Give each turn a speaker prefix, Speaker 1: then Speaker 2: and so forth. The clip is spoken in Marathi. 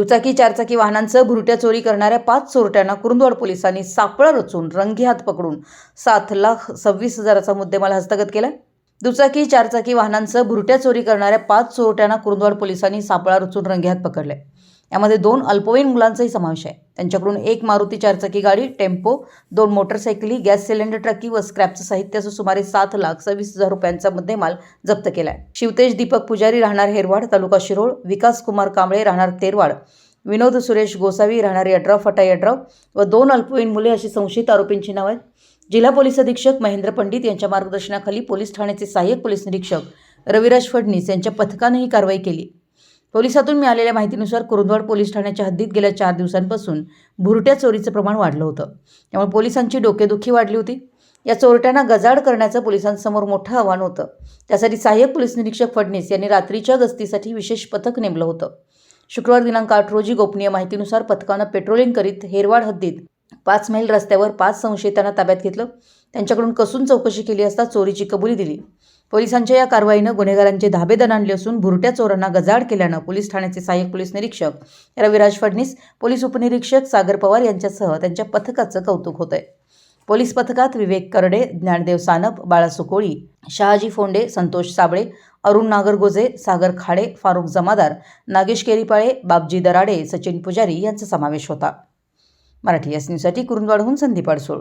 Speaker 1: दुचाकी चारचाकी वाहनांचं भुरट्या चोरी करणाऱ्या 5 चोरट्यांना कुरुंदवाड पोलिसांनी सापळा रचून रंगेहात पकडून 7,26,000चा मुद्देमाल हस्तगत केला। दुचाकी चारचाकी वाहनांचं भुरट्या चोरी करणाऱ्या 5 चोरट्यांना कुरुंदवाड पोलिसांनी सापळा रचून रंगेहात पकडले। यामध्ये 2 अल्पवयीन मुलांचाही समावेश आहे। त्यांच्याकडून एक मारुती चारचाकी गाडी, टेम्पो, 2 मोटरसायकली, गॅस सिलेंडर टाकी व स्क्रॅपचं साहित्य असं सुमारे 7,26,000 रुपयांचा मुद्देमाल जप्त केला आहे। शिवतेज दीपक पुजारी राहणार हेरवाड तालुका शिरोळ, विकास कुमार कांबळे राहणार तेरवाड, विनोद सुरेश गोसावी राहणार यड्राव फटा यड्राव व 2 अल्पवयीन मुले अशी संशयित आरोपींची नावे आहेत। जिल्हा पोलीस अधीक्षक महेंद्र पंडित यांच्या मार्गदर्शनाखाली पोलीस ठाण्याचे सहाय्यक पोलीस निरीक्षक रविराज फडणीस यांच्या पथकाने ही कारवाई केली। पोलिसातून मिळालेल्या माहितीनुसार कुरुंदवाड पोलीस ठाण्याच्या हद्दीत गेल्या 4 दिवसांपासून भुरट्या चोरीचं प्रमाण वाढलं होतं। त्यामुळे पोलिसांची डोकेदुखी वाढली होती। या चोरट्यांना गजाआड करण्याचं पोलिसांसमोर मोठं आव्हान होतं। त्यासाठी सहाय्यक पोलीस निरीक्षक फडणीस यांनी रात्रीच्या गस्तीसाठी विशेष पथक नेमलं होतं। शुक्रवार दिनांक 8 रोजी गोपनीय माहितीनुसार पथकानं पेट्रोलिंग करीत हेरवाड हद्दीत 5 मैल रस्त्यावर 5 संशयितांना ताब्यात घेतलं। त्यांच्याकडून कसून चौकशी केली असता चोरीची कबुली दिली। पोलिसांच्या या कारवाईनं गुन्हेगारांचे धाबे दणाणले असून भुरट्या चोरांना गजाआड केल्यानं पोलीस ठाण्याचे सहाय्यक पोलीस निरीक्षक रविराज फडणीस, पोलीस उपनिरीक्षक सागर पवार यांच्यासह त्यांच्या पथकाचं कौतुक होतंय। पोलीस पथकात विवेक करडे, ज्ञानदेव सानप, बाळा सुकोळी, शहाजी फोंडे, संतोष साबळे, अरुण नागरगोजे, सागर खाडे, फारुख जमादार, नागेश केरीपाळे, बाबजी दराडे, सचिन पुजारी यांचा समावेश होता। मराठी एस न्यूजसाठी कुरुंदवाडहून संदीप अडसूळ।